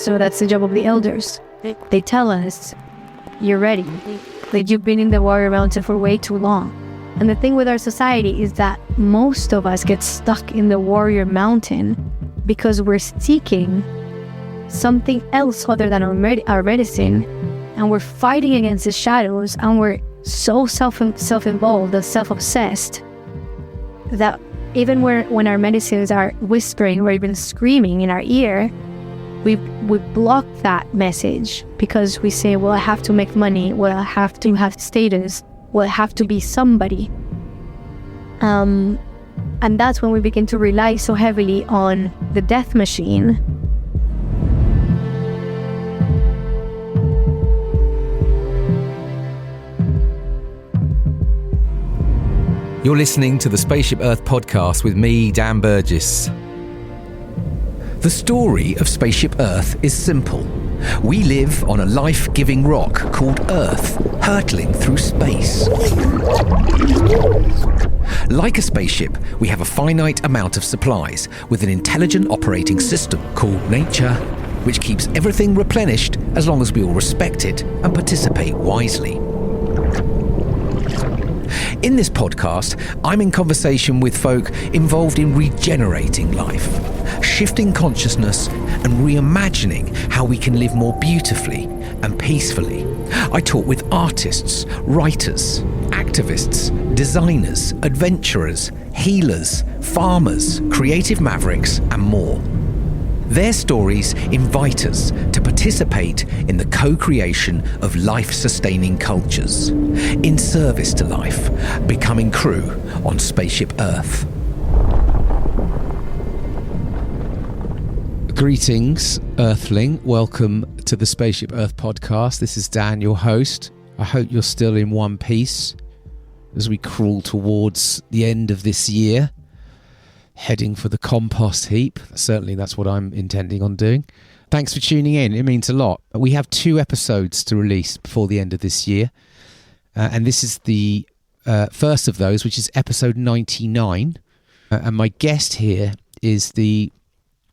So that's the job of the elders. They tell us, you're ready. Like, you've been in the warrior mountain for way too long. And the thing with our society is that most of us get stuck in the warrior mountain because we're seeking something else other than our medicine, and we're fighting against the shadows, and we're so self-involved and self-obsessed that even when our medicines are whispering or even screaming in our ear, we block that message because we say, well, I have to make money, well, I have to have status, well, I have to be somebody. And that's when we begin to rely so heavily on the death machine. You're listening to the Spaceship Earth podcast with me, Dan Burgess. The story of Spaceship Earth is simple. We live on a life-giving rock called Earth, hurtling through space. Like a spaceship, we have a finite amount of supplies with an intelligent operating system called nature, which keeps everything replenished as long as we all respect it and participate wisely. In this podcast, I'm in conversation with folk involved in regenerating life, shifting consciousness and reimagining how we can live more beautifully and peacefully. I talk with artists, writers, activists, designers, adventurers, healers, farmers, creative mavericks, and more. Their stories invite us to participate in the co-creation of life-sustaining cultures, in service to life, becoming crew on Spaceship Earth. Greetings, Earthling. Welcome to the Spaceship Earth podcast. This is Dan, your host. I hope you're still in one piece as we crawl towards the end of this year, heading for the compost heap. Certainly that's what I'm intending on doing. Thanks for tuning in. It means a lot. We have 2 episodes to release before the end of this year. And this is the first of those, which is episode 99. And my guest here is the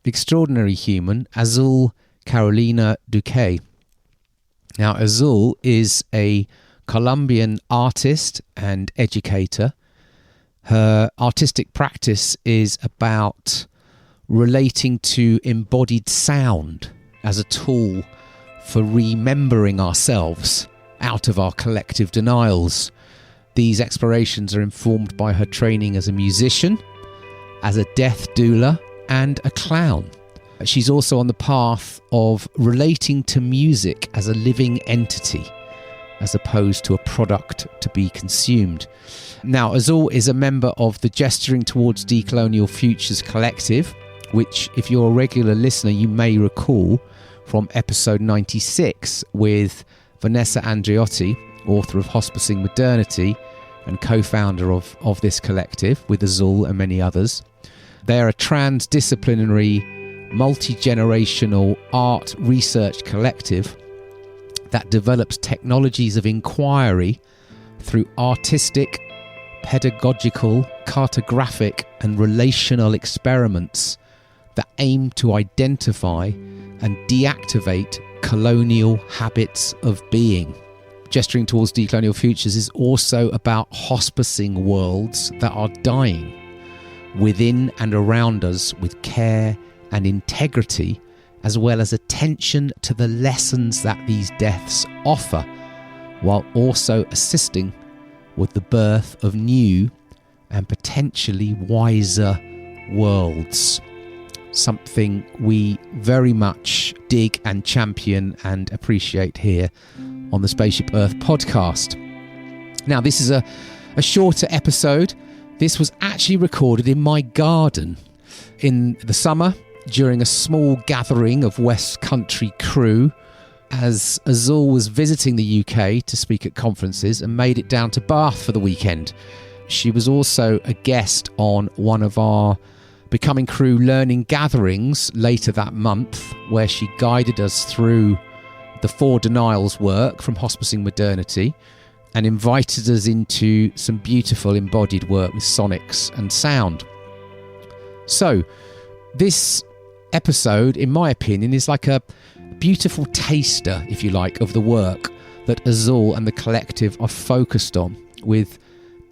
extraordinary human, Azul Carolina Duque. Now, Azul is a Colombian artist and educator. Her artistic practice is about relating to embodied sound as a tool for remembering ourselves out of our collective denials. These explorations are informed by her training as a musician, as a death doula, and a clown. She's also on the path of relating to music as a living entity, as opposed to a product to be consumed. Now, Azul is a member of the Gesturing Towards Decolonial Futures collective, which, if you're a regular listener, you may recall from episode 96 with Vanessa Andreotti, author of Hospicing Modernity and co-founder of this collective with Azul and many others. They're a trans-disciplinary, multi-generational art research collective that develops technologies of inquiry through artistic, pedagogical, cartographic and relational experiments that aim to identify and deactivate colonial habits of being. Gesturing Towards Decolonial Futures is also about hospicing worlds that are dying within and around us with care and integrity, as well as attention to the lessons that these deaths offer, while also assisting with the birth of new and potentially wiser worlds. Something we very much dig and champion and appreciate here on the Spaceship Earth podcast. Now, this is a shorter episode. This was actually recorded in my garden in the summer during a small gathering of West Country crew as Azul was visiting the UK to speak at conferences and made it down to Bath for the weekend. She was also a guest on one of our Becoming Crew learning gatherings later that month, where she guided us through the 4 denials work from Hospicing Modernity and invited us into some beautiful embodied work with sonics and sound. So this episode, in my opinion, is like a beautiful taster, if you like, of the work that Azul and the collective are focused on, with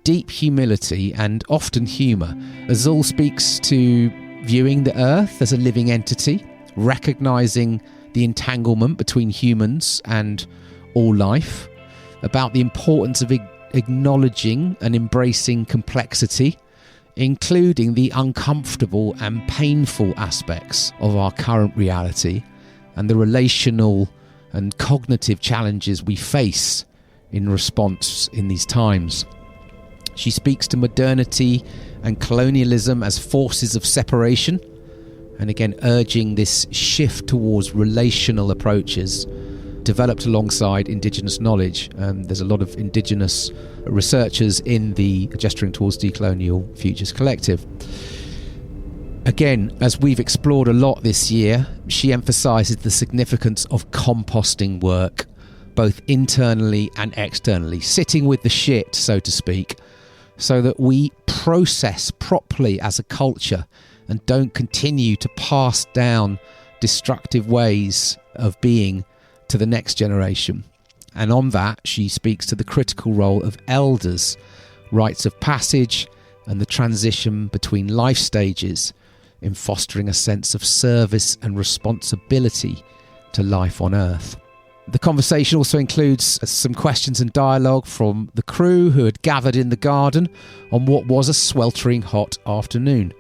deep humility and often humour. Azul speaks to viewing the earth as a living entity, recognising the entanglement between humans and all life, about the importance of acknowledging and embracing complexity, including the uncomfortable and painful aspects of our current reality and the relational and cognitive challenges we face in response in these times. She speaks to modernity and colonialism as forces of separation, and again urging this shift towards relational approaches developed alongside Indigenous knowledge. There's a lot of Indigenous researchers in the Gesturing Towards Decolonial Futures Collective. Again, as we've explored a lot this year, she emphasises the significance of composting work, both internally and externally, sitting with the shit, so to speak, so that we process properly as a culture and don't continue to pass down destructive ways of being to the next generation. And on that, she speaks to the critical role of elders, rites of passage, and the transition between life stages in fostering a sense of service and responsibility to life on Earth. The conversation also includes some questions and dialogue from the crew who had gathered in the garden on what was a sweltering hot afternoon.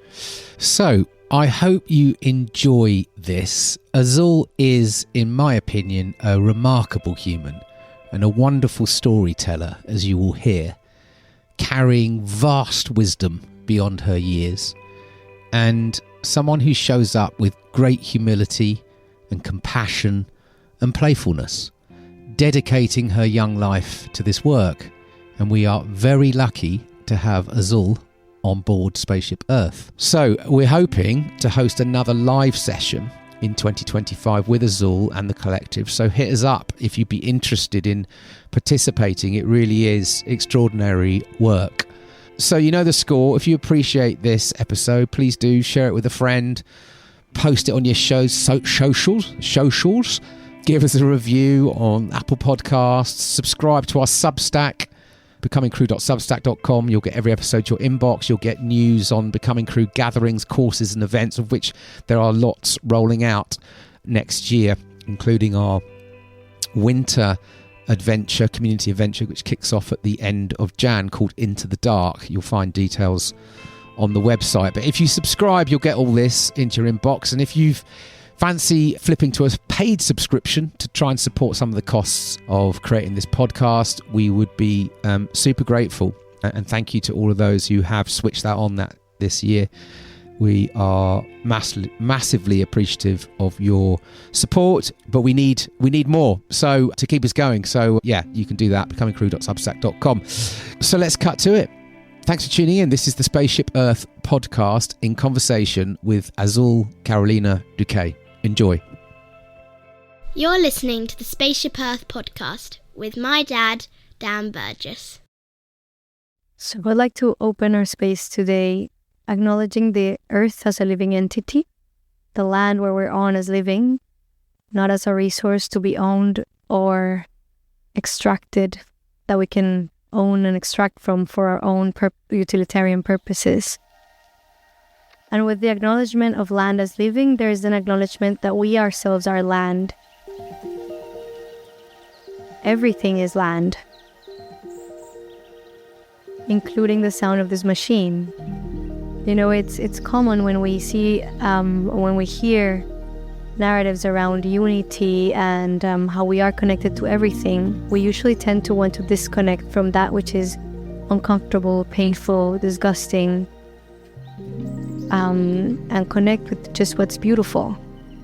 So, I hope you enjoy this. Azul is, in my opinion, a remarkable human and a wonderful storyteller, as you will hear, carrying vast wisdom beyond her years, and someone who shows up with great humility and compassion and playfulness, dedicating her young life to this work. And we are very lucky to have Azul on board Spaceship Earth. So we're hoping to host another live session in 2025 with Azul and the collective. So hit us up if you'd be interested in participating. It really is extraordinary work. So you know the score. If you appreciate this episode, please do share it with a friend, post it on your socials, give us a review on Apple Podcasts, subscribe to our Substack, becomingcrew.substack.com. You'll get every episode to your inbox. You'll get news on Becoming Crew gatherings, courses and events, of which there are lots rolling out next year, including our winter adventure, community adventure, which kicks off at the end of Jan, called Into the Dark. You'll find details on the website. But if you subscribe, you'll get all this into your inbox. And if you've fancy flipping to a paid subscription to try and support some of the costs of creating this podcast, we would be super grateful. And thank you to all of those who have switched that on this year. We are massively appreciative of your support, but we need more so to keep us going. So yeah, you can do that, becomingcrew.substack.com. So let's cut to it. Thanks for tuning in. This is the Spaceship Earth podcast in conversation with Azul Carolina Duque. Enjoy. You're listening to the Spaceship Earth podcast with my dad, Dan Burgess. So I'd like to open our space today acknowledging the earth as a living entity, the land where we're on as living, not as a resource to be owned or extracted, that we can own and extract from for our own utilitarian purposes. And with the acknowledgement of land as living, there is an acknowledgement that we ourselves are land. Everything is land, including the sound of this machine. You know, it's common when we see, when we hear narratives around unity and how we are connected to everything, we usually tend to want to disconnect from that which is uncomfortable, painful, disgusting, and connect with just what's beautiful,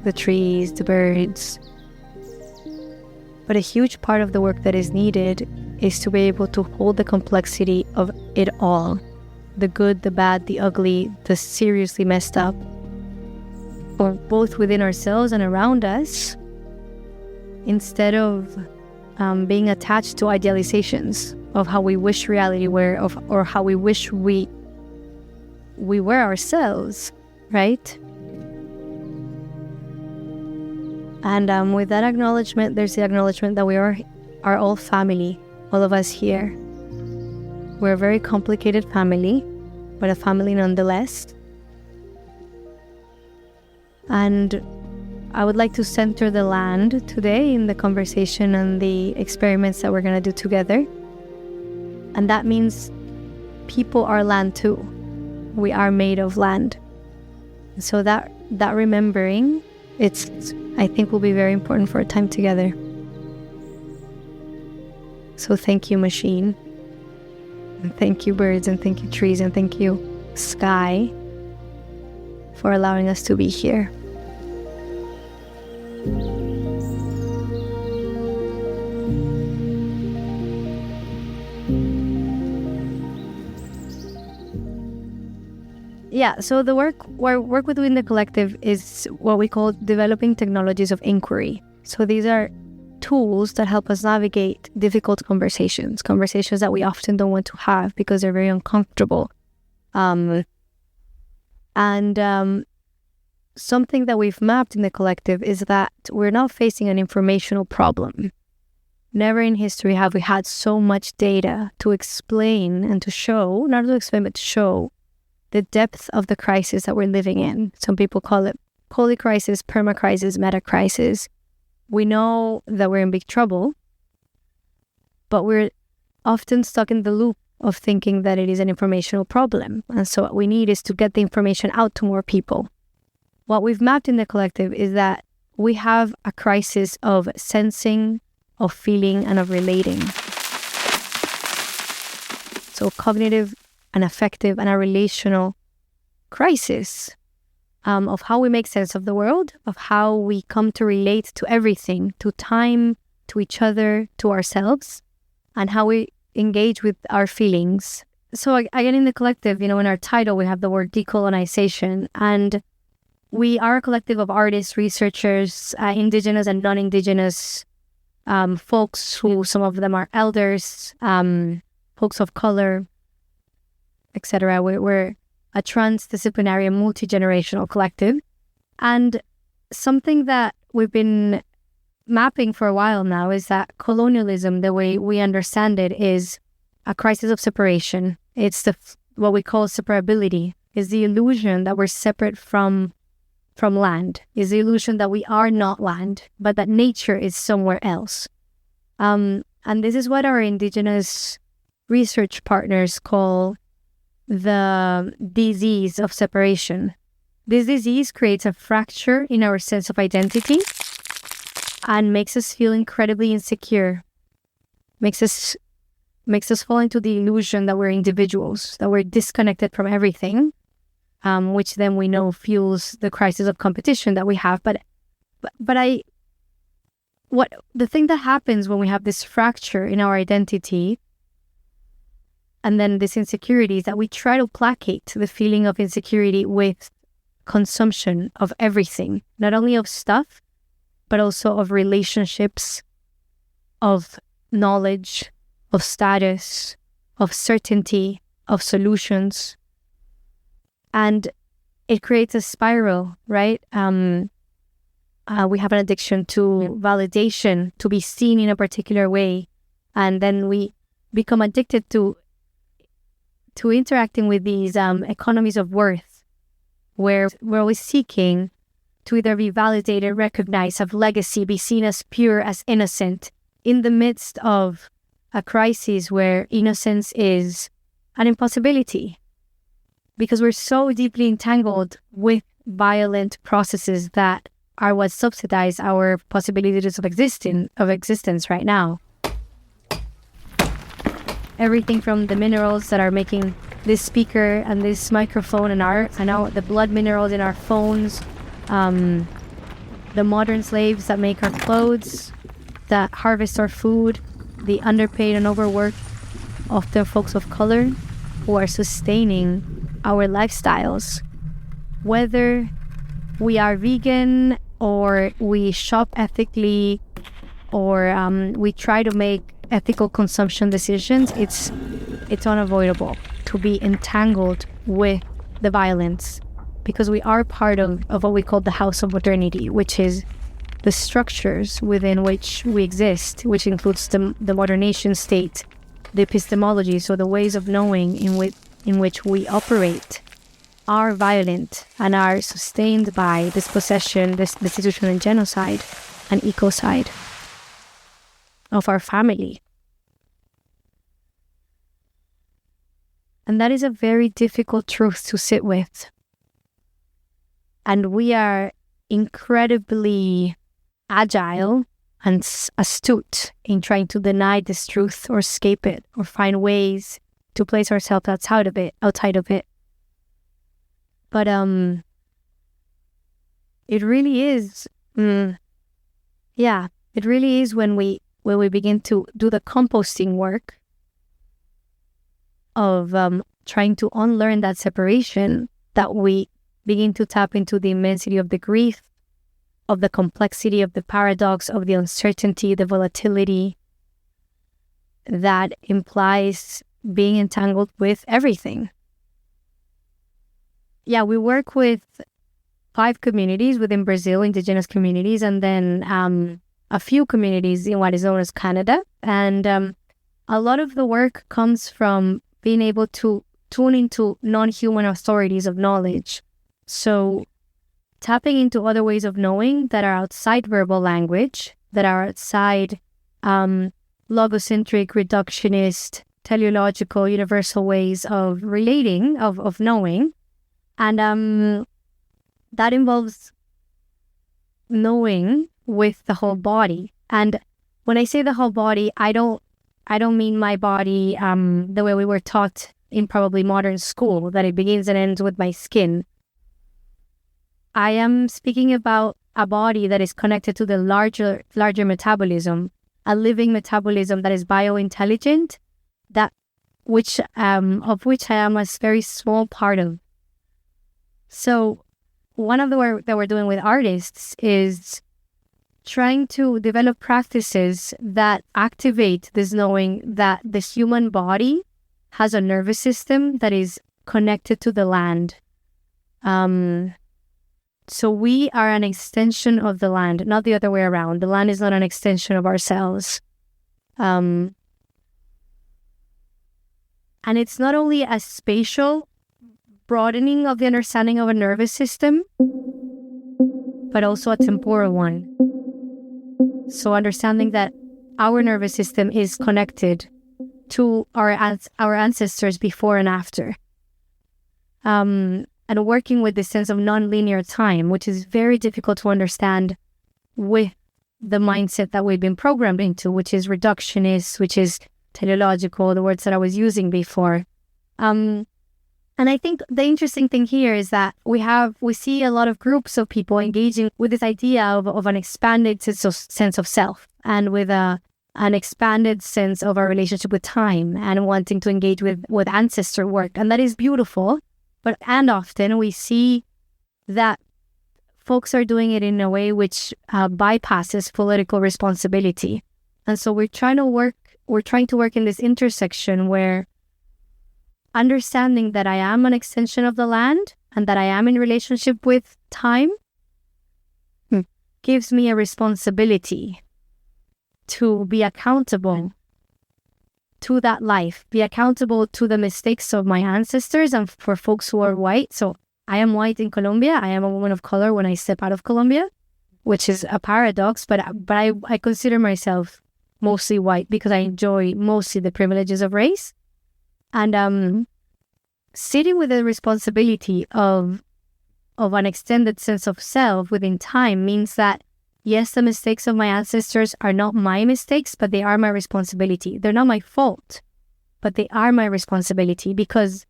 the trees, the birds. But a huge part of the work that is needed is to be able to hold the complexity of it all. The good, the bad, the ugly, the seriously messed up, or both within ourselves and around us, instead of being attached to idealizations of how we wish reality were, or how we wish we were ourselves, right? And with that acknowledgement, there's the acknowledgement that we are all family, all of us here. We're a very complicated family, but a family nonetheless. And I would like to center the land today in the conversation and the experiments that we're going to do together. And that means people are land too. We are made of land. So that remembering, I think will be very important for a time together. So thank you, machine. And thank you, birds, and thank you, trees, and thank you, sky, for allowing us to be here. Yeah, so the work within the collective is what we call developing technologies of inquiry. So these are tools that help us navigate difficult conversations that we often don't want to have because they're very uncomfortable. Something that we've mapped in the collective is that we're not facing an informational problem. Never in history have we had so much data to explain and to show, not to explain, but to show the depth of the crisis that we're living in. Some people call it polycrisis, permacrisis, metacrisis. We know that we're in big trouble, but we're often stuck in the loop of thinking that it is an informational problem. And so what we need is to get the information out to more people. What we've mapped in the collective is that we have a crisis of sensing, of feeling, and of relating. So cognitive, an affective, and a relational crisis of how we make sense of the world, of how we come to relate to everything, to time, to each other, to ourselves, and how we engage with our feelings. So again, in the collective, in our title, we have the word decolonization, and we are a collective of artists, researchers, indigenous and non-indigenous folks who, some of them are elders, folks of color, etc. We're a trans-disciplinary and multi-generational collective. And something that we've been mapping for a while now is that colonialism, the way we understand it, is a crisis of separation. It's what we call separability, is the illusion that we're separate from land, is the illusion that we are not land, but that nature is somewhere else. And this is what our indigenous research partners call the disease of separation. This disease creates a fracture in our sense of identity and makes us feel incredibly insecure, makes us fall into the illusion that we're individuals, that we're disconnected from everything, which then we know fuels the crisis of competition that we have. But the thing that happens when we have this fracture in our identity and then this insecurity is that we try to placate the feeling of insecurity with consumption of everything, not only of stuff, but also of relationships, of knowledge, of status, of certainty, of solutions. And it creates a spiral, right? We have an addiction to validation, to be seen in a particular way. And then we become addicted to interacting with these economies of worth, where we're always seeking to either be validated, recognized, have legacy, be seen as pure, as innocent, in the midst of a crisis where innocence is an impossibility. Because we're so deeply entangled with violent processes that are what subsidize our possibilities of existence right now. Everything from the minerals that are making this speaker and this microphone and the blood minerals in our phones, the modern slaves that make our clothes, that harvest our food, the underpaid and overworked, often folks of color, who are sustaining our lifestyles. Whether we are vegan or we shop ethically or we try to make ethical consumption decisions, it's unavoidable to be entangled with the violence, because we are part of what we call the house of modernity, which is the structures within which we exist, which includes the modern nation state, the epistemology, so the ways of knowing in which we operate, are violent and are sustained by dispossession, destitution, and genocide, and ecocide of our family. And that is a very difficult truth to sit with. And we are incredibly agile and astute in trying to deny this truth or escape it or find ways to place ourselves outside of it. But it really is, it really is when we begin to do the composting work of trying to unlearn that separation, that we begin to tap into the immensity of the grief, of the complexity, of the paradox, of the uncertainty, the volatility that implies being entangled with everything. Yeah, we work with 5 communities within Brazil, indigenous communities, and then a few communities in what is known as Canada. And a lot of the work comes from being able to tune into non-human authorities of knowledge. So tapping into other ways of knowing that are outside verbal language, that are outside logocentric, reductionist, teleological, universal ways of relating, of knowing. And that involves knowing with the whole body. And when I say the whole body, I don't mean my body the way we were taught in probably modern school, that it begins and ends with my skin. I am speaking about a body that is connected to the larger metabolism, a living metabolism that is biointelligent, of which I am a very small part of. So one of the work that we're doing with artists is trying to develop practices that activate this knowing that the human body has a nervous system that is connected to the land. So we are an extension of the land, not the other way around. The land is not an extension of ourselves. And it's not only a spatial broadening of the understanding of a nervous system, but also a temporal one. So understanding that our nervous system is connected to our ancestors before and after. And working with this sense of non-linear time, which is very difficult to understand with the mindset that we've been programmed into, which is reductionist, which is teleological, the words that I was using before. And I think the interesting thing here is that we see a lot of groups of people engaging with this idea of an expanded sense of self, and with an expanded sense of our relationship with time, and wanting to engage with ancestor work. And that is beautiful. And often we see that folks are doing it in a way which bypasses political responsibility. And so we're trying to work in this intersection where understanding that I am an extension of the land and that I am in relationship with time gives me a responsibility to be accountable to that life, be accountable to the mistakes of my ancestors. And for folks who are white, so I am white in Colombia, I am a woman of color when I step out of Colombia, which is a paradox, but I consider myself mostly white because I enjoy mostly the privileges of race. And sitting with the responsibility of an extended sense of self within time means that, yes, the mistakes of my ancestors are not my mistakes, but they are my responsibility. They're not my fault, but they are my responsibility, because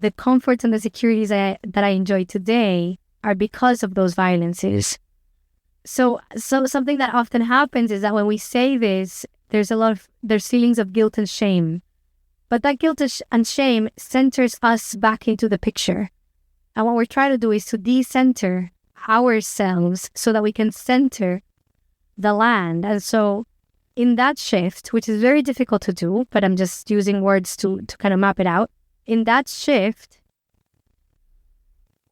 the comforts and the securities that I enjoy today are because of those violences. So something that often happens is that when we say this, there's feelings of guilt and shame. But that guilt and shame centers us back into the picture. And what we're trying to do is to decenter ourselves so that we can center the land. And so in that shift, which is very difficult to do, but I'm just using words to kind of map it out. In that shift,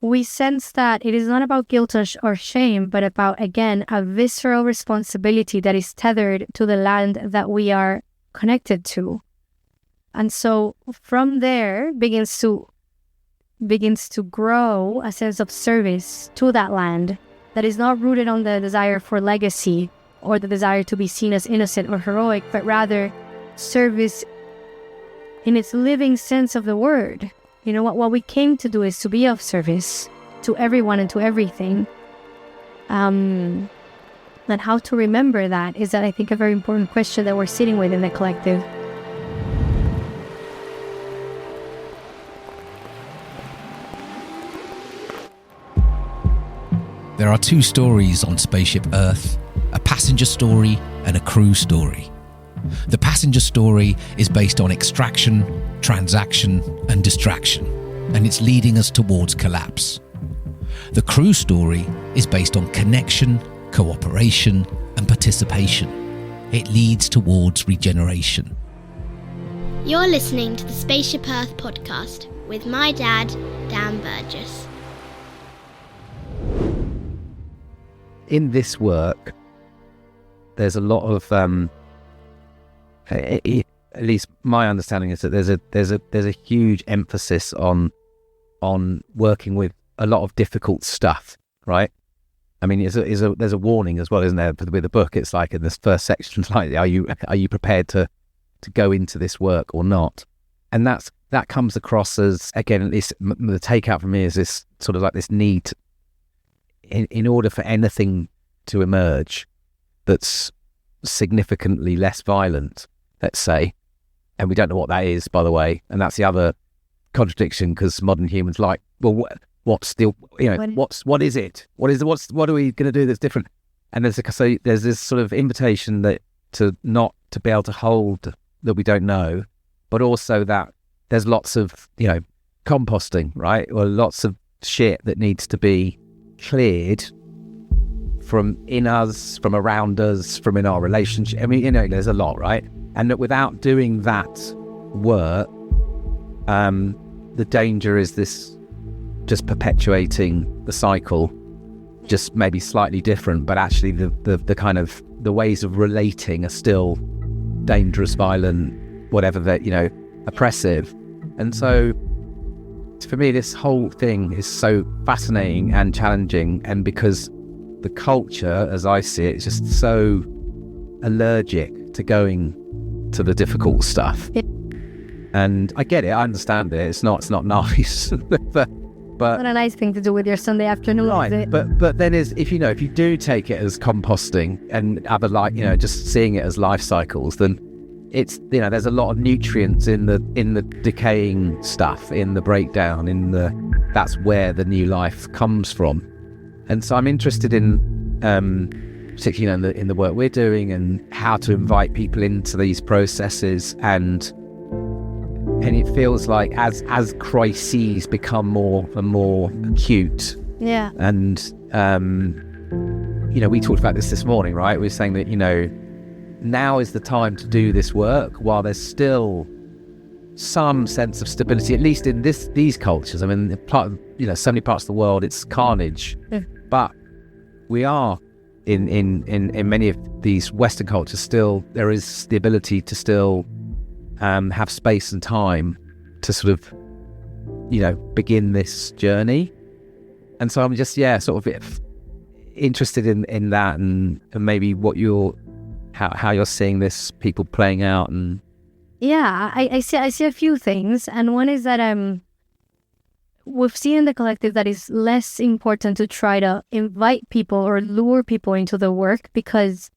we sense that it is not about guilt or shame, but about, again, a visceral responsibility that is tethered to the land that we are connected to. And so from there begins to grow a sense of service to that land that is not rooted on the desire for legacy or the desire to be seen as innocent or heroic, but rather service in its living sense of the word. You know, what we came to do is to be of service to everyone and to everything. And how to remember that is, I think, a very important question that we're sitting with in the collective. There are two stories on Spaceship Earth, a passenger story and a crew story. The passenger story is based on extraction, transaction, and distraction, and it's leading us towards collapse. The crew story is based on connection, cooperation, and participation. It leads towards regeneration. You're listening to the Spaceship Earth podcast with my dad, Dan Burgess. In this work, there's a lot of at least my understanding is that there's a huge emphasis on working with a lot of difficult stuff, right? I mean, there's a warning as well, isn't there? With the book, it's like in this first section, it's like, are you prepared to go into this work or not? And that comes across as, again, at least the takeout for me is this sort of like this need in order for anything to emerge that's significantly less violent, let's say, and we don't know what that is, by the way, and that's the other contradiction, because modern humans like, well, what's still, you know, what is it? What are we going to do that's different? And there's this sort of invitation that to be able to hold that we don't know, but also that there's lots of, you know, composting, right? Or lots of shit that needs to be cleared from in us, from around us, from in our relationship. I mean, you know, there's a lot, right? And that without doing that work, the danger is this just perpetuating the cycle, just maybe slightly different, but actually the kind of the ways of relating are still dangerous, violent, whatever, that, you know, oppressive. And so for me, this whole thing is so fascinating and challenging, and because the culture, as I see it, is just so allergic to going to the difficult stuff. And I get it, I understand it. It's not nice, but not a nice thing to do with your Sunday afternoon, right? is it? But then if you do take it as composting and other, like, you know, just seeing it as life cycles, then it's, you know, there's a lot of nutrients in the decaying stuff, in the breakdown, that's where the new life comes from. And so I'm interested in, particularly, you know, in the work we're doing and how to invite people into these processes, and it feels like as crises become more and more acute, yeah, and you know, we talked about this morning, right? We were saying that, you know, now is the time to do this work while there's still some sense of stability, at least in these cultures. I mean, you know, so many parts of the world, it's carnage. Yeah. But we are in many of these Western cultures still, there is the ability to still have space and time to sort of, you know, begin this journey. And so I'm just, sort of interested in that, and maybe what how you're seeing this, people playing out. And I see a few things, and one is that we've seen in the collective that it's less important to try to invite people or lure people into the work, because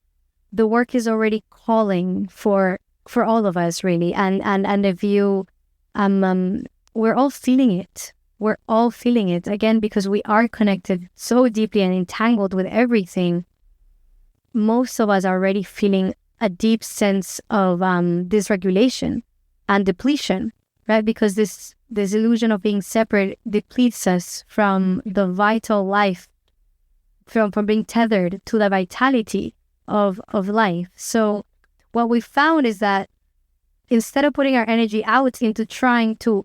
the work is already calling for all of us, really, and if you we're all feeling it. We're all feeling it, again, because we are connected so deeply and entangled with everything. Most of us are already feeling a deep sense of dysregulation and depletion, right? Because this illusion of being separate depletes us from the vital life, from being tethered to the vitality of life. So what we found is that instead of putting our energy out into trying to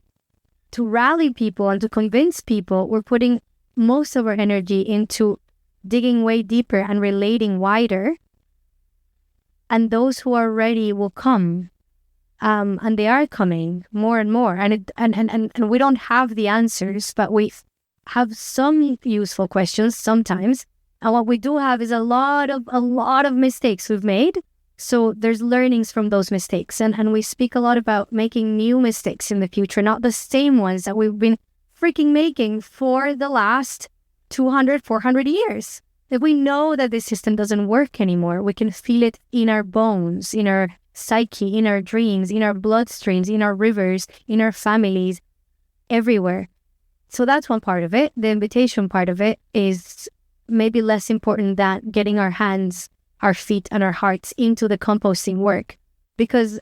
rally people and to convince people, we're putting most of our energy into digging way deeper and relating wider. And those who are ready will come. And they are coming more and more. And we don't have the answers, but we have some useful questions sometimes. And what we do have is a lot of mistakes we've made. So there's learnings from those mistakes. And we speak a lot about making new mistakes in the future, not the same ones that we've been freaking making for the last 200, 400 years. If we know that this system doesn't work anymore, we can feel it in our bones, in our psyche, in our dreams, in our bloodstreams, in our rivers, in our families, everywhere. So that's one part of it. The invitation part of it is maybe less important than getting our hands, our feet, and our hearts into the composting work. Because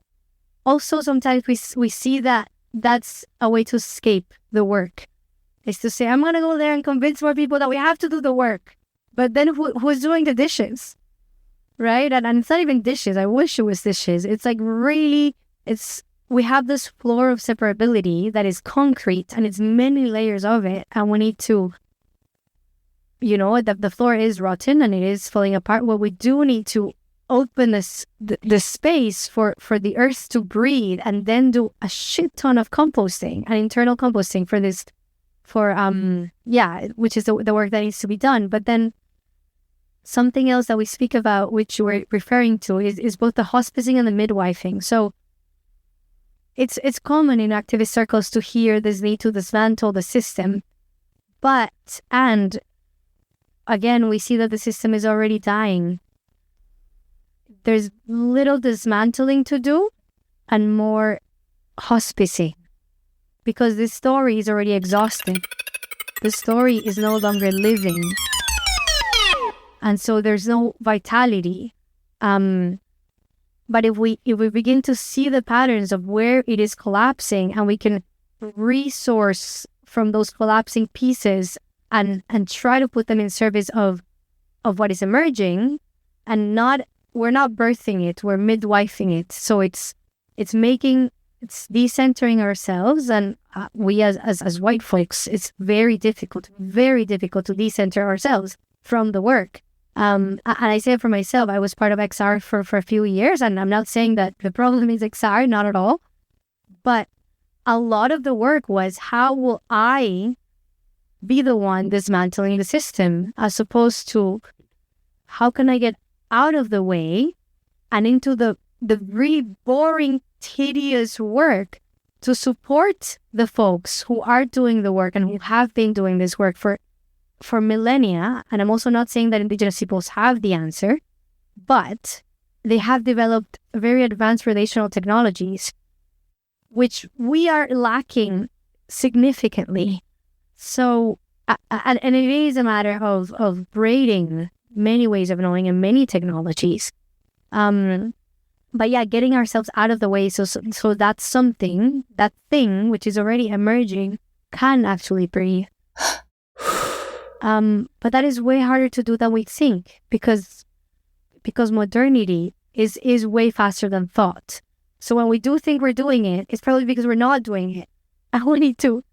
also sometimes we see that that's a way to escape the work. Is to say, I'm going to go there and convince more people that we have to do the work. But then who's doing the dishes? Right? And it's not even dishes. I wish it was dishes. It's like really, we have this floor of separability that is concrete and it's many layers of it. And we need to, the floor is rotten and it is falling apart. Well, we do need to open the space for the earth to breathe and then do a shit ton of composting and internal composting for this, which is the work that needs to be done. But then something else that we speak about, which we're referring to, is both the hospicing and the midwifing. So it's common in activist circles to hear this need to dismantle the system. And again, we see that the system is already dying. There's little dismantling to do and more hospicing. Because this story is already exhausting. The story is no longer living. And so there's no vitality. But if we begin to see the patterns of where it is collapsing and we can resource from those collapsing pieces and try to put them in service of what is emerging, and we're not birthing it, we're midwifing it. So it's decentering ourselves, and we as white folks, it's very difficult to decenter ourselves from the work. And I say it for myself, I was part of XR for a few years, and I'm not saying that the problem is XR, not at all. But a lot of the work was, how will I be the one dismantling the system, as opposed to how can I get out of the way and into the really boring, tedious work to support the folks who are doing the work and who have been doing this work for millennia. And I'm also not saying that Indigenous peoples have the answer, but they have developed very advanced relational technologies, which we are lacking significantly. So, and it is a matter of braiding many ways of knowing and many technologies. But yeah, getting ourselves out of the way so that's something, that thing which is already emerging, can actually breathe. But that is way harder to do than we think, because modernity is way faster than thought. So when we do think we're doing it, it's probably because we're not doing it. And we need to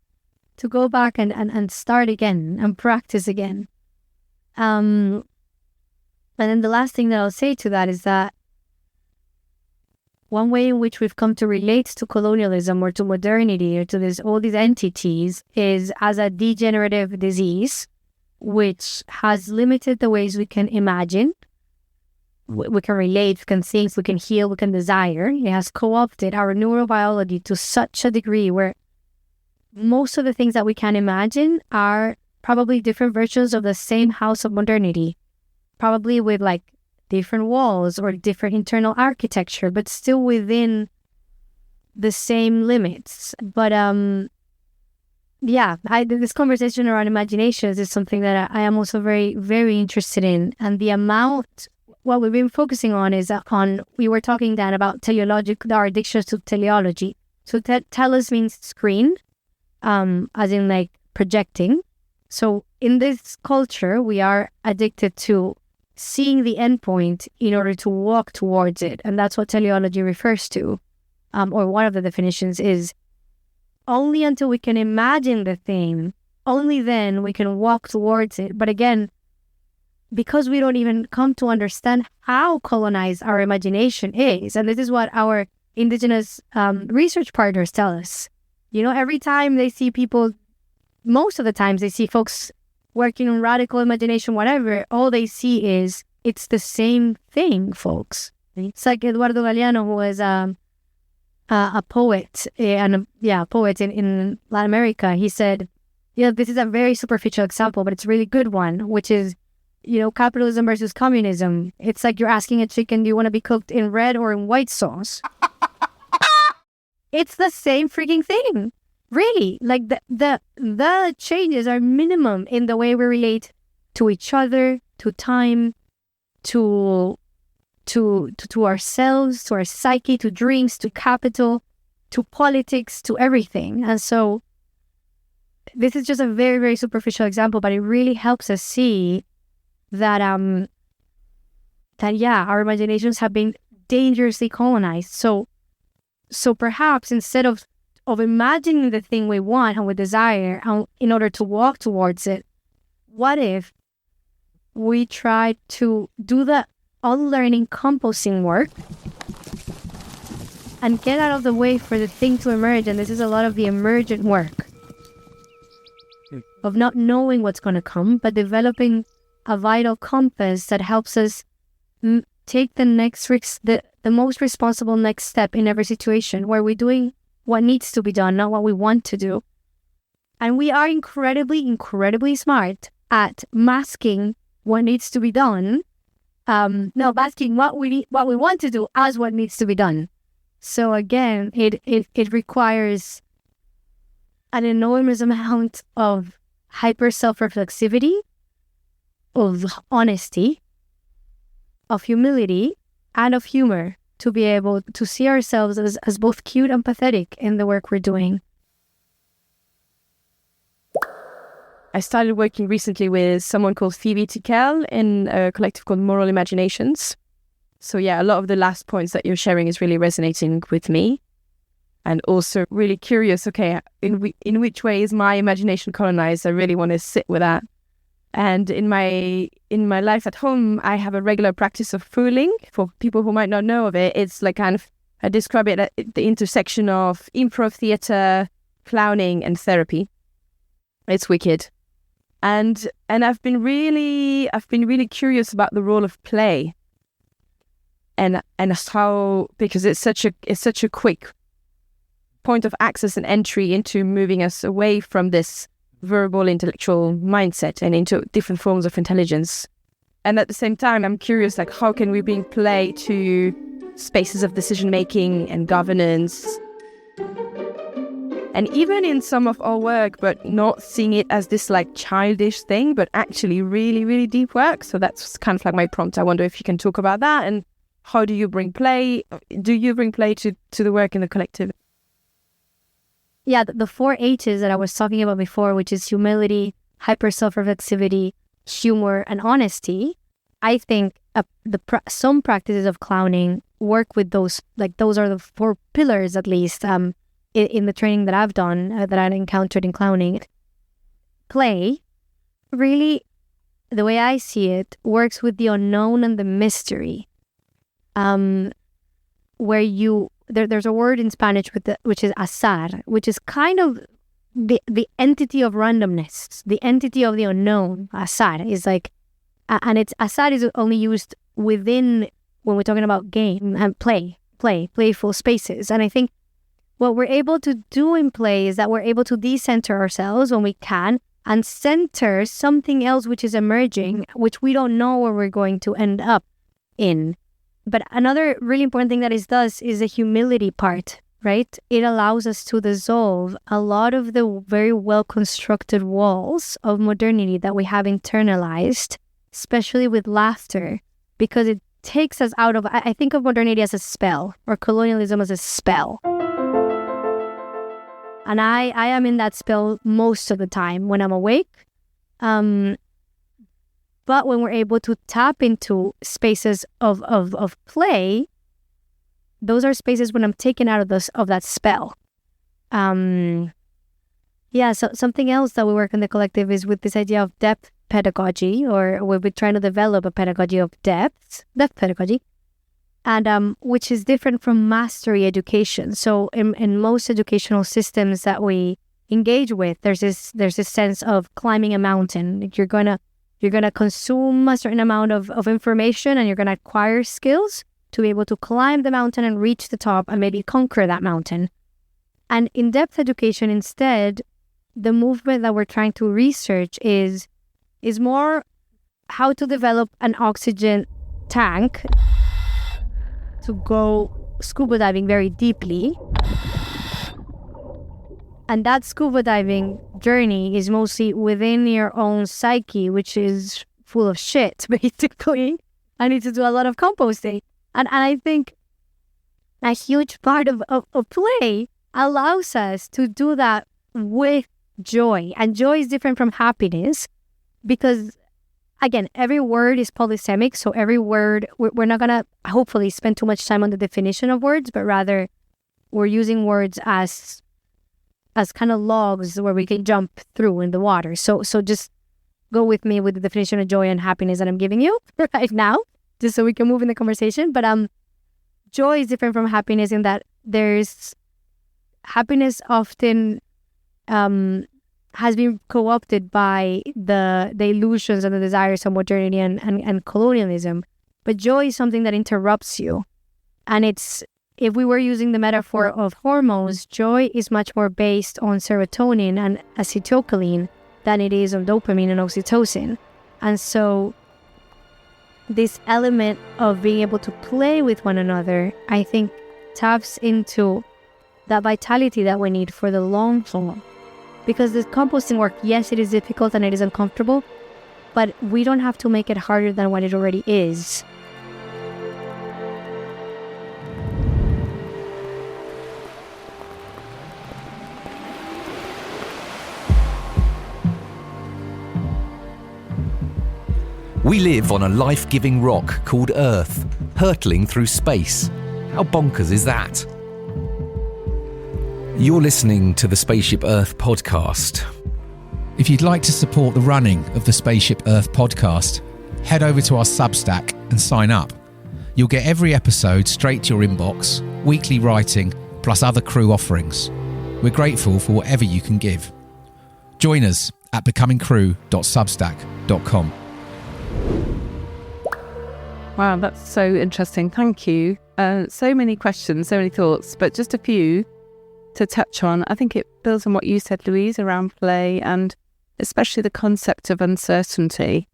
go back and start again and practice again. And then the last thing that I'll say to that is that one way in which we've come to relate to colonialism or to modernity or to all these entities is as a degenerative disease, which has limited the ways we can imagine, we can relate, we can think, we can heal, we can desire. It has co-opted our neurobiology to such a degree where most of the things that we can imagine are probably different versions of the same house of modernity, probably with like different walls or different internal architecture, but still within the same limits. But this conversation around imaginations is something that I am also very, very interested in. And the amount, what we've been focusing on is we were talking then about our addictions to teleology. So telos means screen, as in like projecting. So in this culture, we are addicted to seeing the endpoint in order to walk towards it. And that's what teleology refers to. Or one of the definitions is only until we can imagine the thing only then we can walk towards it. But again, because we don't even come to understand how colonized our imagination is, and this is what our indigenous research partners tell us. Every time they see people, most of the times they see folks working on radical imagination, whatever, all they see is it's the same thing, folks. It's like Eduardo Galeano, who is a poet, poet in Latin America. He said, this is a very superficial example, but it's a really good one, which is, capitalism versus communism. It's like you're asking a chicken, do you want to be cooked in red or in white sauce? It's the same freaking thing. Really. Like the changes are minimum in the way we relate to each other, to time, to ourselves, to our psyche, to dreams, to capital, to politics, to everything. And so this is just a very, very superficial example, but it really helps us see that our imaginations have been dangerously colonized. So perhaps instead of imagining the thing we want and we desire in order to walk towards it, what if we try to do the unlearning composting work and get out of the way for the thing to emerge? And this is a lot of the emergent work of not knowing what's going to come, but developing a vital compass that helps us take the next the most responsible next step in every situation, where we're doing what needs to be done, not what we want to do. And we are incredibly, incredibly smart at masking what needs to be done. Masking what we want to do as what needs to be done. So again, it requires an enormous amount of hyper self-reflexivity, of honesty, of humility, and of humor to be able to see ourselves as both cute and pathetic in the work we're doing. I started working recently with someone called Phoebe Tickell in a collective called Moral Imaginations. So a lot of the last points that you're sharing is really resonating with me. And also really curious, in which way is my imagination colonized? I really want to sit with that. And in my life at home, I have a regular practice of fooling. For people who might not know of it, it's like I describe it at the intersection of improv theater, clowning, and therapy. It's wicked. And I've been really curious about the role of play. And how, because it's such a quick point of access and entry into moving us away from this verbal intellectual mindset and into different forms of intelligence. And at the same time, I'm curious, how can we bring play to spaces of decision making and governance, and even in some of our work, but not seeing it as this childish thing, but actually really, really deep work. So that's kind of my prompt. I wonder if you can talk about that, and how do you bring play? Do you bring play to the work in the collective? Yeah, the 4 H's that I was talking about before, which is humility, hyper self-reflexivity, humor, and honesty. I think some practices of clowning work with those. Those are the 4 pillars, at least, in the training that I've done, that I encountered in clowning. Play, really, the way I see it, works with the unknown and the mystery. Where there's a word in Spanish which is azar, which is kind of the entity of randomness, the entity of the unknown. Azar is and azar is only used within, when we're talking about game and playful spaces. And I think what we're able to do in play is that we're able to decenter ourselves when we can and center something else which is emerging, which we don't know where we're going to end up in. But another really important thing that it does is the humility part, right? It allows us to dissolve a lot of the very well-constructed walls of modernity that we have internalized, especially with laughter, because it takes us out of, I think of modernity as a spell, or colonialism as a spell. And I am in that spell most of the time when I'm awake. But when we're able to tap into spaces of play, those are spaces when I'm taken out of that spell. Yeah, so something else that we work in the collective is with this idea of depth pedagogy, or we've been trying to develop a pedagogy of depth pedagogy, and which is different from mastery education. So in most educational systems that we engage with, there's this sense of climbing a mountain. You're gonna consume a certain amount of information, and you're gonna acquire skills to be able to climb the mountain and reach the top and maybe conquer that mountain. And in depth education, instead, the movement that we're trying to research is more how to develop an oxygen tank to go scuba diving very deeply. And that scuba diving journey is mostly within your own psyche, which is full of shit, basically. I need to do a lot of composting. And I think a huge part of play allows us to do that with joy. And joy is different from happiness because, again, every word is polysemic. So every word, we're not going to hopefully spend too much time on the definition of words, but rather we're using words as kind of logs where we can jump through in the water. So just go with me with the definition of joy and happiness that I'm giving you right now, just so we can move in the conversation. But joy is different from happiness in that there's happiness often has been co-opted by the illusions and the desires of modernity and colonialism. But joy is something that interrupts you. And if we were using the metaphor of hormones, joy is much more based on serotonin and acetylcholine than it is on dopamine and oxytocin. And so this element of being able to play with one another, I think, taps into that vitality that we need for the long haul. Because this composting work, yes, it is difficult and it is uncomfortable, but we don't have to make it harder than what it already is. We live on a life-giving rock called Earth, hurtling through space. How bonkers is that? You're listening to the Spaceship Earth podcast. If you'd like to support the running of the Spaceship Earth podcast, head over to our Substack and sign up. You'll get every episode straight to your inbox, weekly writing, plus other crew offerings. We're grateful for whatever you can give. Join us at becomingcrew.substack.com. Wow, that's so interesting. Thank you. So many questions, so many thoughts, but just a few to touch on. I think it builds on what you said, Louise, around play and especially the concept of uncertainty.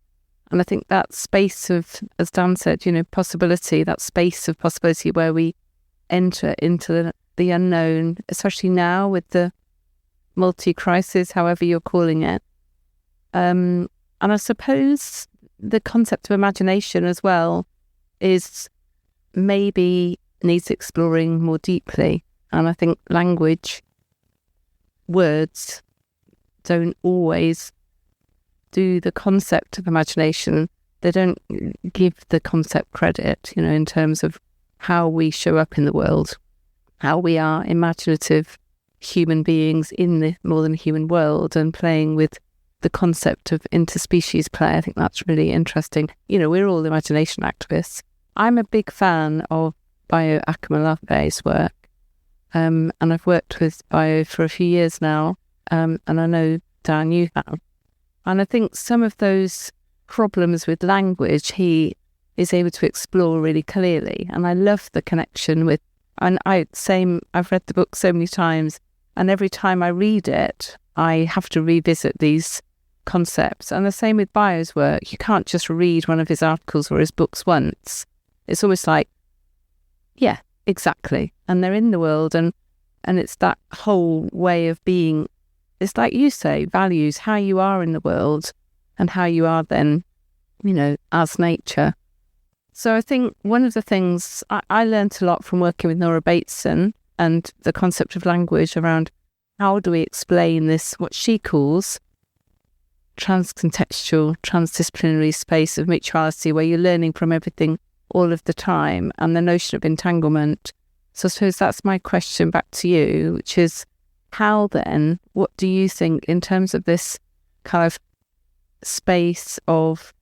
And I think that space of, as Dan said, possibility, that space of possibility where we enter into the unknown, especially now with the multi-crisis, however you're calling it. And I suppose the concept of imagination as well is maybe needs exploring more deeply. And I think language, words, don't always do the concept of imagination. They don't give the concept credit, in terms of how we show up in the world, how we are imaginative human beings in the more than human world and playing with the concept of interspecies play. I think that's really interesting. We're all imagination activists. I'm a big fan of Bayo Akomolape's work. And I've worked with Bayo for a few years now. And I know, Dan, you have. And I think some of those problems with language, he is able to explore really clearly. And I love the connection with, and I've read the book so many times, and every time I read it, I have to revisit these concepts. And the same with Bayo's work. You can't just read one of his articles or his books once. It's almost like, yeah, exactly. And they're in the world, and it's that whole way of being. It's like you say, values, how you are in the world and how you are then, as nature. So I think one of the things I learned a lot from working with Nora Bateson and the concept of language around how do we explain this, what she calls trans-contextual, trans-disciplinary space of mutuality, where you're learning from everything all of the time, and the notion of entanglement. So I suppose that's my question back to you, which is, how then, what do you think in terms of this kind of space of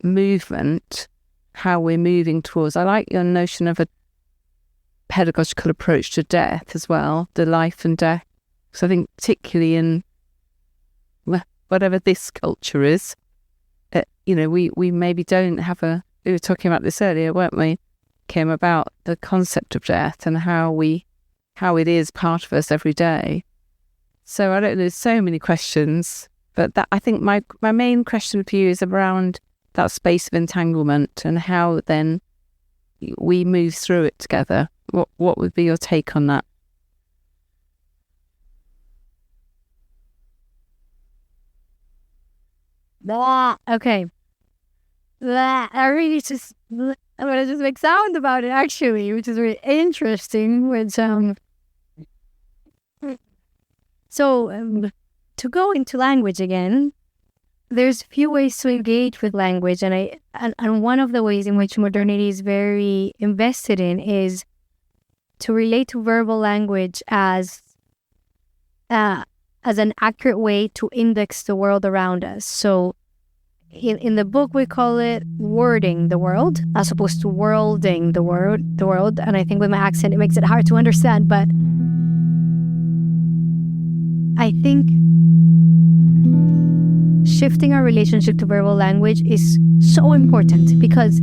movement, how we're moving towards? I like your notion of a pedagogical approach to death as well, the life and death. So I think particularly in whatever this culture is, we maybe don't have we were talking about this earlier, weren't we, Kim, about the concept of death and how it is part of us every day. So I don't know, there's so many questions, but that, I think my main question for you is around that space of entanglement and how then we move through it together. What would be your take on that? Okay. I really just, I'm gonna just make sound about it actually, which is really interesting. To go into language again, there's a few ways to engage with language, and one of the ways in which modernity is very invested in is to relate to verbal language as an accurate way to index the world around us. So in the book we call it wording the world as opposed to worlding the world. And I think with my accent it makes it hard to understand, but I think shifting our relationship to verbal language is so important because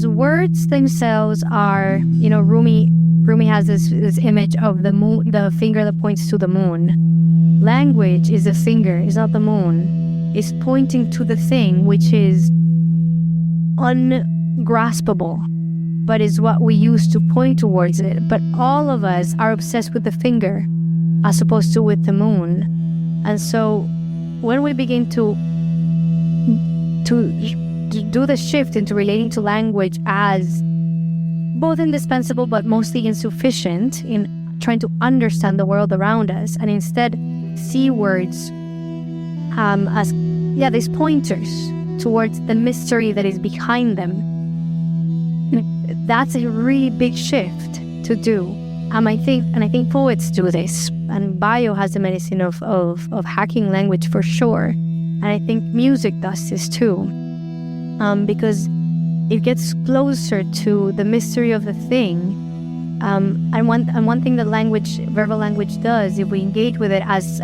words themselves are, Rumi has this image of the moon, the finger that points to the moon. Language is a finger, it's not the moon. It's pointing to the thing which is ungraspable, but is what we use to point towards it. But all of us are obsessed with the finger as opposed to with the moon. And so when we begin to do the shift into relating to language as both indispensable but mostly insufficient in trying to understand the world around us, and instead see words as these pointers towards the mystery that is behind them, that's a really big shift to do. I think poets do this, and bio has the medicine of hacking language for sure. And I think music does this too, because it gets closer to the mystery of the thing. And one thing that verbal language does, if we engage with it as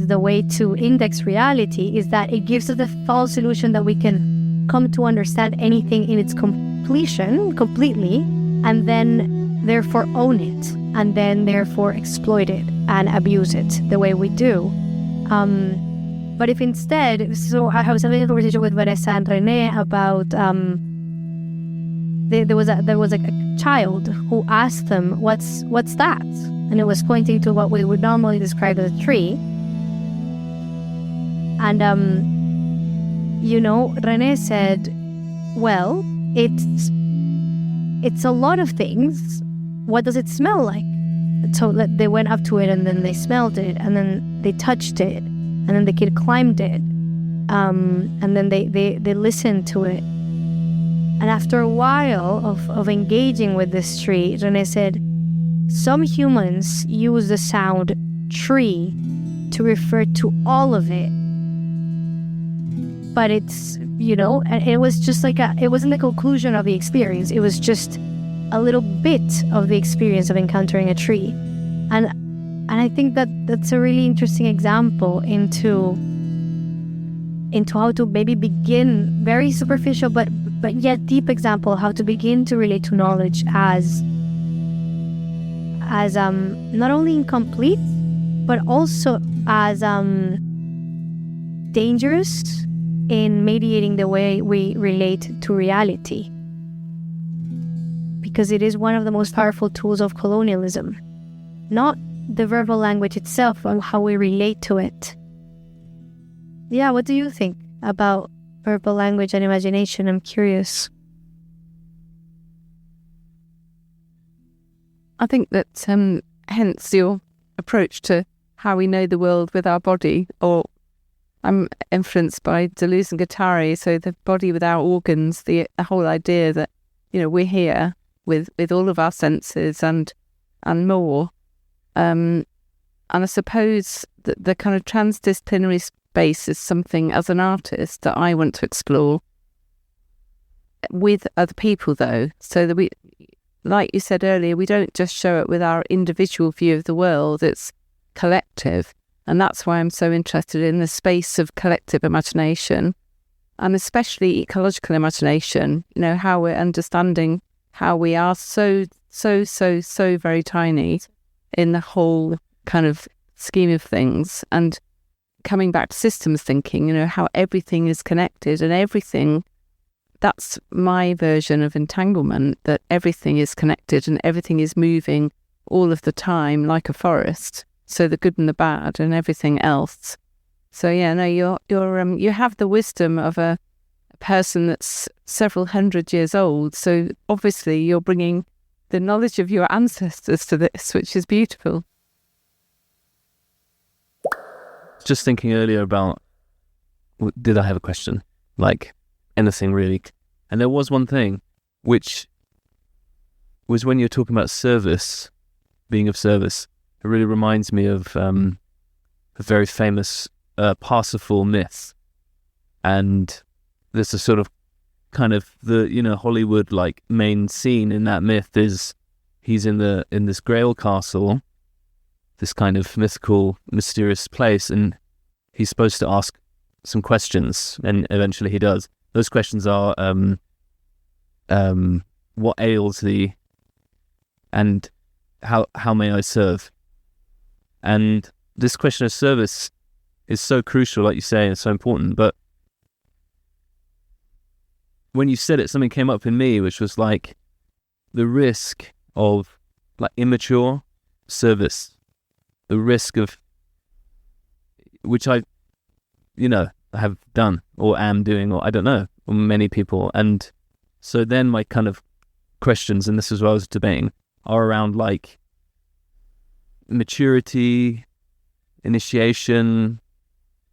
the way to index reality, is that it gives us the false illusion that we can come to understand anything in its completely, and then therefore own it, and then therefore exploit it and abuse it the way we do. But if instead, so I was having a conversation with Vanessa and René about there was a child who asked them, what's that? And it was pointing to what we would normally describe as a tree. And René said, well, it's a lot of things. What does it smell like? So they went up to it, and then they smelled it, and then they touched it, and then the kid climbed it, and then they listened to it. And after a while of engaging with this tree, René said, some humans use the sound tree to refer to all of it. But it's, and it was just it wasn't the conclusion of the experience. It was just a little bit of the experience of encountering a tree. And I think that's a really interesting example into how to maybe begin, very superficial but yet deep example, how to begin to relate to knowledge as not only incomplete, but also as dangerous in mediating the way we relate to reality. Because it is one of the most powerful tools of colonialism. Not the verbal language itself, but how we relate to it. Yeah, what do you think about verbal language and imagination? I'm curious. I think that hence your approach to how we know the world with our body, or I'm influenced by Deleuze and Guattari, so the body without organs, the whole idea that, we're here with all of our senses and more. I suppose that the kind of transdisciplinary space is something, as an artist, that I want to explore with other people, though, so that we, like you said earlier, we don't just show it with our individual view of the world, it's collective. And that's why I'm so interested in the space of collective imagination, and especially ecological imagination, how we're understanding how we are so very tiny in the whole kind of scheme of things, and coming back to systems thinking, how everything is connected and everything. That's my version of entanglement, that everything is connected and everything is moving all of the time like a forest. So the good and the bad and everything else. So yeah, no, you have the wisdom of a person that's several hundred years old. So obviously you're bringing the knowledge of your ancestors to this, which is beautiful. Just thinking earlier about, did I have a question? Like anything really. And there was one thing, which was when you're talking about service, being of service. It really reminds me of a very famous Parsifal myth. And there's a sort of kind of the, Hollywood like main scene in that myth is he's in this Grail castle, this kind of mythical, mysterious place, and he's supposed to ask some questions, and eventually he does. Those questions are, what ails thee, and how may I serve? And this question of service is so crucial, like you say, and so important. But when you said it, something came up in me, which was like the risk of like immature service, the risk of, which I have done or am doing, or I don't know, or many people. And so then my kind of questions, and this is what I was debating, are around like maturity, initiation,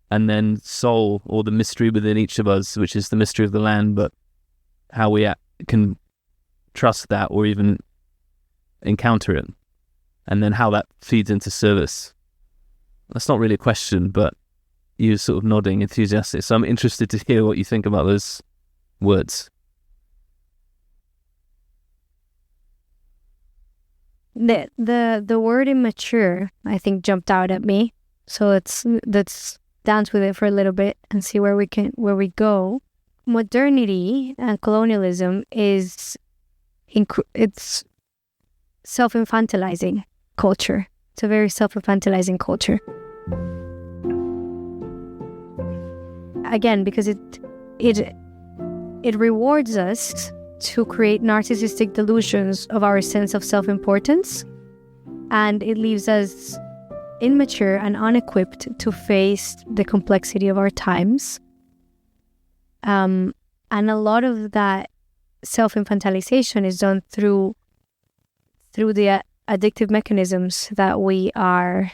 and then soul, or the mystery within each of us, which is the mystery of the land, but how we can trust that or even encounter it, and then how that feeds into service. That's not really a question, but you're sort of nodding enthusiastic. So I'm interested to hear what you think about those words. The word immature, I think, jumped out at me. So let's dance with it for a little bit and see where we go. Modernity and colonialism it's self-infantilizing culture. It's a very self-infantilizing culture. Again, because it rewards us to create narcissistic delusions of our sense of self-importance, and it leaves us immature and unequipped to face the complexity of our times. And a lot of that self-infantilization is done through the addictive mechanisms that are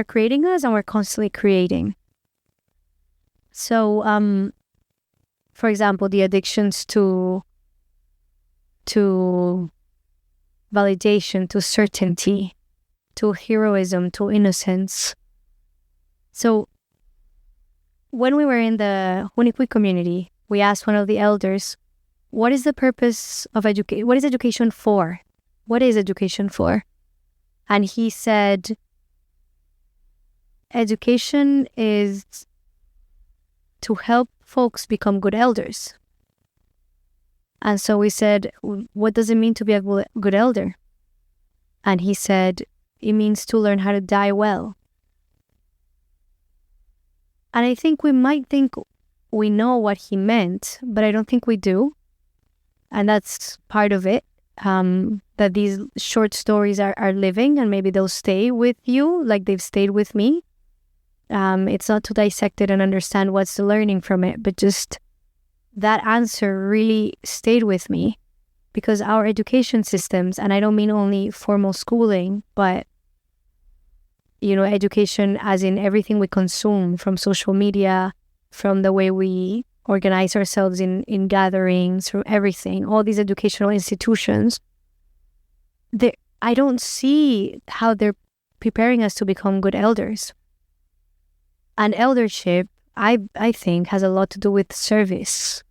creating us, and we're constantly creating. So, for example, the addictions to validation, to certainty, to heroism, to innocence. So, when we were in the Hunikui community, we asked one of the elders, what is the purpose of education? What is education for? What is education for? And he said, education is to help folks become good elders. And so we said, what does it mean to be a good elder? And he said, it means to learn how to die well. And I think we might think we know what he meant, but I don't think we do. And that's part of it, that these short stories are living, and maybe they'll stay with you like they've stayed with me. It's not to dissect it and understand what's the learning from it, but just that answer really stayed with me, because our education systems, and I don't mean only formal schooling, but education as in everything we consume, from social media, from the way we organize ourselves in gatherings, from everything, all these educational institutions, I don't see how they're preparing us to become good elders. And eldership, I think, has a lot to do with service,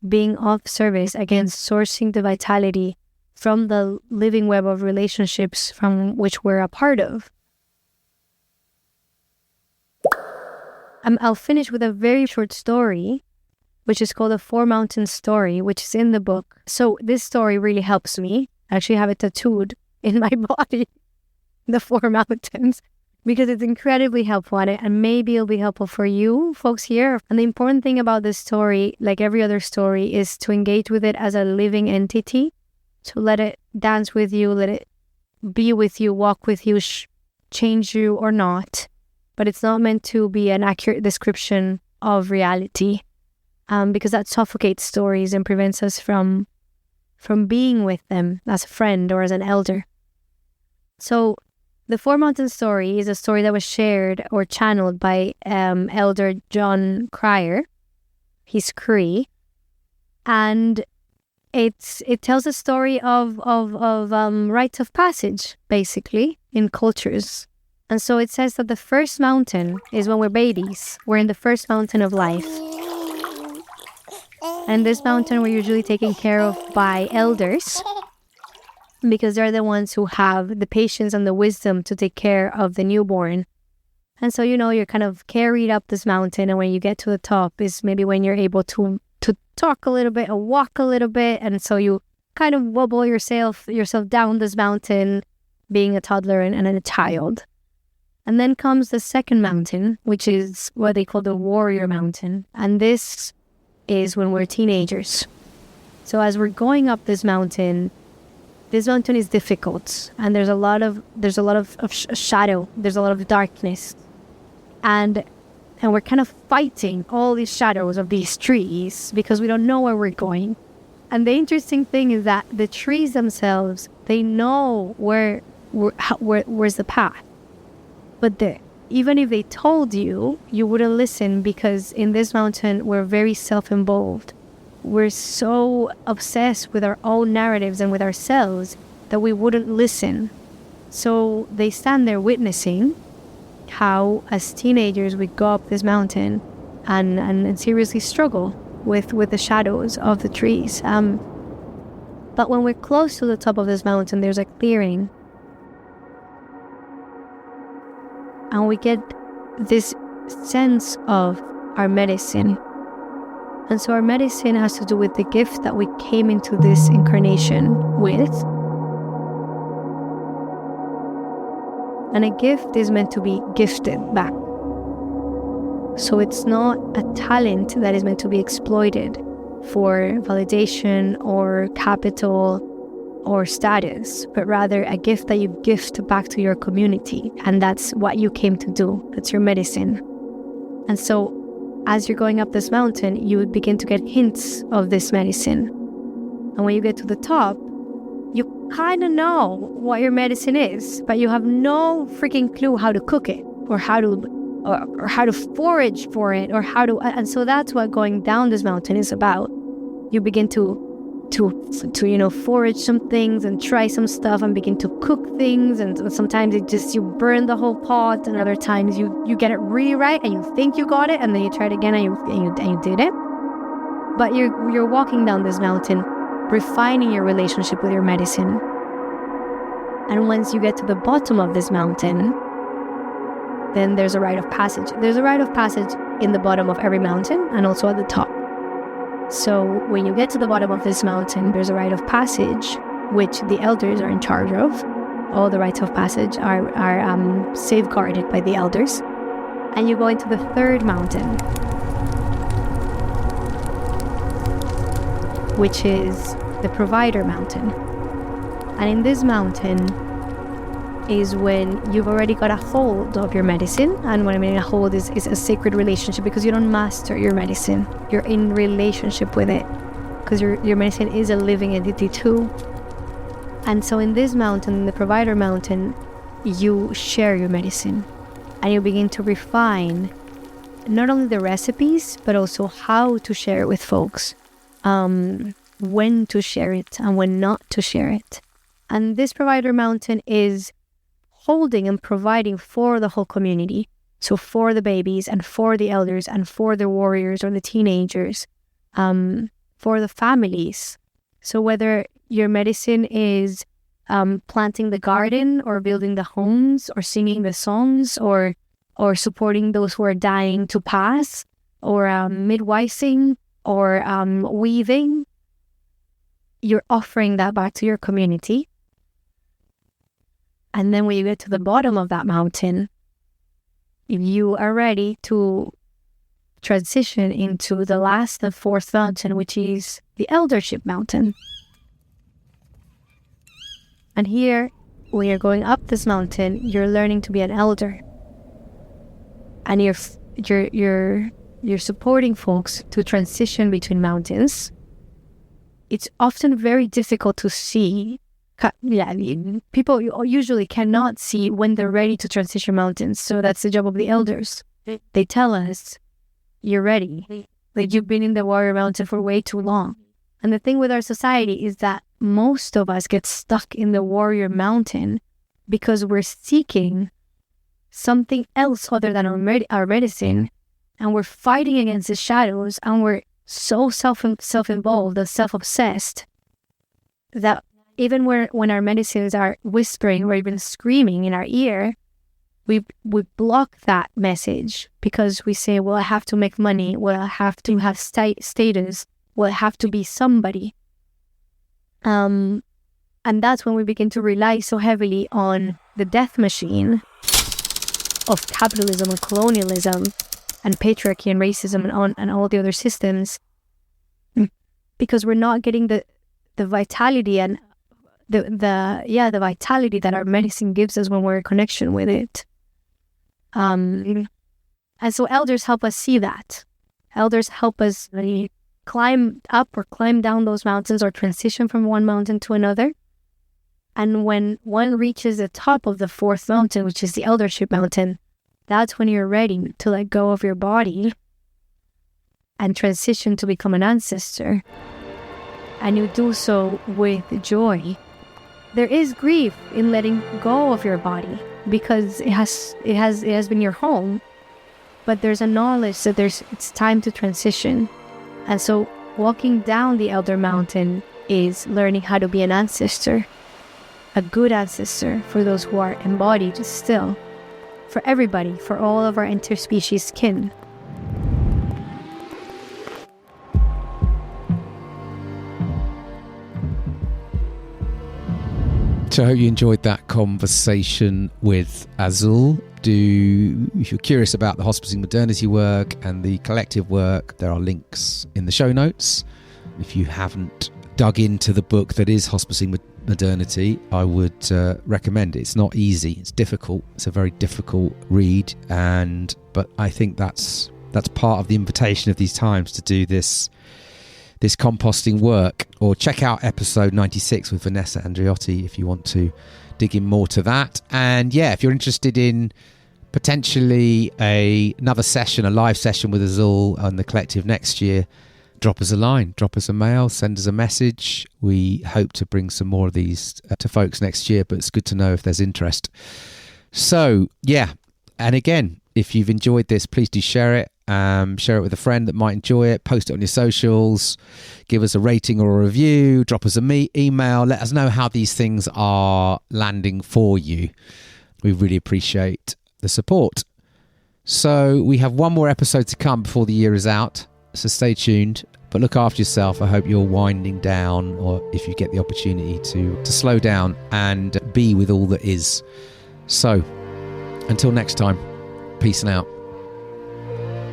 being of service, again, sourcing the vitality from the living web of relationships from which we're a part of. I'll finish with a very short story, which is called the Four Mountains story, which is in the book. So this story really helps me. I actually have it tattooed in my body, the Four Mountains, because it's incredibly helpful and maybe it'll be helpful for you folks here. And the important thing about this story, like every other story, is to engage with it as a living entity, to let it dance with you, let it be with you, walk with you, change you or not. But it's not meant to be an accurate description of reality, because that suffocates stories and prevents us from being with them as a friend or as an elder. So the Four Mountains story is a story that was shared or channeled by Elder John Cryer. He's Cree, and it tells a story of rites of passage, basically, in cultures. And so it says that the first mountain is when we're babies. We're in the first mountain of life. And this mountain we're usually taken care of by elders, because they're the ones who have the patience and the wisdom to take care of the newborn. And so, you're kind of carried up this mountain, and when you get to the top is maybe when you're able to talk a little bit or walk a little bit. And so you kind of wobble yourself down this mountain, being a toddler and a child. And then comes the second mountain, which is what they call the warrior mountain. And this is when we're teenagers. So as we're going up this mountain is difficult, and there's a lot of shadow, there's a lot of darkness, and we're kind of fighting all these shadows of these trees because we don't know where we're going. And the interesting thing is that the trees themselves, they know where's the path. But even if they told you, you wouldn't listen, because in this mountain, we're very self-involved. We're so obsessed with our own narratives and with ourselves that we wouldn't listen. So they stand there witnessing how, as teenagers, we go up this mountain and seriously struggle with the shadows of the trees. But when we're close to the top of this mountain, there's a clearing. And we get this sense of our medicine. And so our medicine has to do with the gift that we came into this incarnation with. And a gift is meant to be gifted back. So it's not a talent that is meant to be exploited for validation or capital or status, but rather a gift that you gift back to your community. And that's what you came to do. That's your medicine. And so as you're going up this mountain, you would begin to get hints of this medicine. And when you get to the top, you kind of know what your medicine is, but you have no freaking clue how to cook it or how to forage for it or how to. And so that's what going down this mountain is about. You begin to forage some things and try some stuff and begin to cook things, and sometimes you burn the whole pot, and other times you get it really right and you think you got it, and then you try it again and you did it. But you're walking down this mountain, refining your relationship with your medicine. And once you get to the bottom of this mountain, then there's a rite of passage. There's a rite of passage in the bottom of every mountain and also at the top. So when you get to the bottom of this mountain, there's a rite of passage, which the elders are in charge of. All the rites of passage are safeguarded by the elders. And you go into the third mountain, which is the provider mountain. And in this mountain is when you've already got a hold of your medicine. And what I mean a hold is a sacred relationship, because you don't master your medicine. You're in relationship with it, because your medicine is a living entity too. And so in this mountain, in the provider mountain, you share your medicine and you begin to refine not only the recipes, but also how to share it with folks, when to share it and when not to share it. And this provider mountain is holding and providing for the whole community. So for the babies and for the elders and for the warriors or the teenagers, for the families. So whether your medicine is planting the garden or building the homes or singing the songs or supporting those who are dying to pass or midwifing or weaving, you're offering that back to your community. And then when you get to the bottom of that mountain, you are ready to transition into the last and fourth mountain, which is the eldership mountain. And here, when you're going up this mountain, you're learning to be an elder. And you're supporting folks to transition between mountains. It's often very difficult to see. People usually cannot see when they're ready to transition mountains. So that's the job of the elders. They tell us, you're ready. Like, you've been in the warrior mountain for way too long. And the thing with our society is that most of us get stuck in the warrior mountain because we're seeking something else other than our medicine. And we're fighting against the shadows, and we're so self-involved and self-obsessed that even when our medicines are whispering or even screaming in our ear, we block that message because we say, well, I have to make money, well, I have to have status, well, I have to be somebody. And that's when we begin to rely so heavily on the death machine of capitalism and colonialism and patriarchy and racism and all the other systems, because we're not getting the vitality and the vitality that our medicine gives us when we're in connection with it. And so elders help us see that. Elders help us climb up or climb down those mountains or transition from one mountain to another. And when one reaches the top of the fourth mountain, which is the eldership mountain, that's when you're ready to let go of your body and transition to become an ancestor. And you do so with joy. There is grief in letting go of your body because it has been your home, but there's a knowledge that it's time to transition. And so walking down the elder mountain is learning how to be an ancestor, a good ancestor for those who are embodied still, for everybody, for all of our interspecies kin. So I hope you enjoyed that conversation with Azul. If you're curious about the hospicing modernity work and the collective work, there are links in the show notes. If you haven't dug into the book that is Hospicing Modernity, I would recommend it. It's not easy. It's difficult. It's a very difficult read, but I think that's part of the invitation of these times to do this composting work. Or check out episode 96 with Vanessa Andriotti if you want to dig in more to that. And yeah, if you're interested in potentially another session, a live session with Azul on the collective next year, drop us a line, drop us a mail, send us a message. We hope to bring some more of these to folks next year, but it's good to know if there's interest. So yeah, and again, if you've enjoyed this, please do share it. Share it with a friend that might enjoy it. Post it on your socials. Give us a rating or a review. Drop us an email. Let us know how these things are landing for you. We really appreciate the support. So we have one more episode to come before the year is out. So stay tuned. But look after yourself. I hope you're winding down, or if you get the opportunity to slow down and be with all that is. So until next time, peace and out.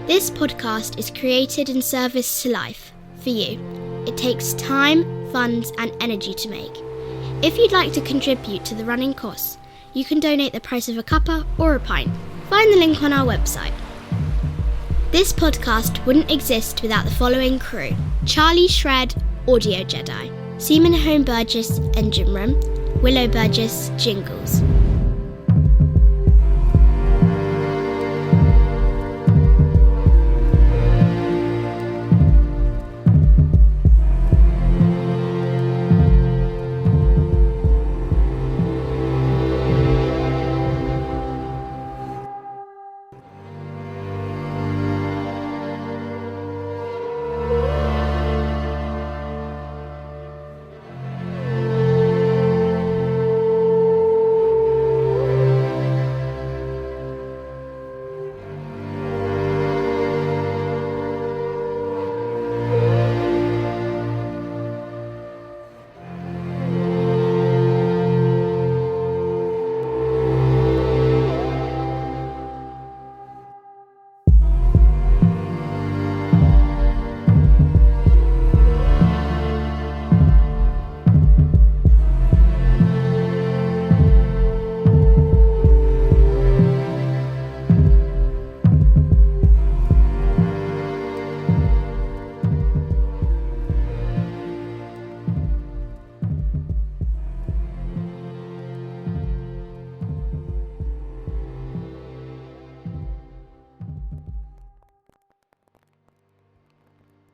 This podcast is created in service to life, for you. It takes time, funds and energy to make. If you'd like to contribute to the running costs, you can donate the price of a cuppa or a pint. Find the link on our website. This podcast wouldn't exist without the following crew: Charlie Shred, Audio Jedi; Seaman Home Burgess, Engine Room; Willow Burgess, Jingles.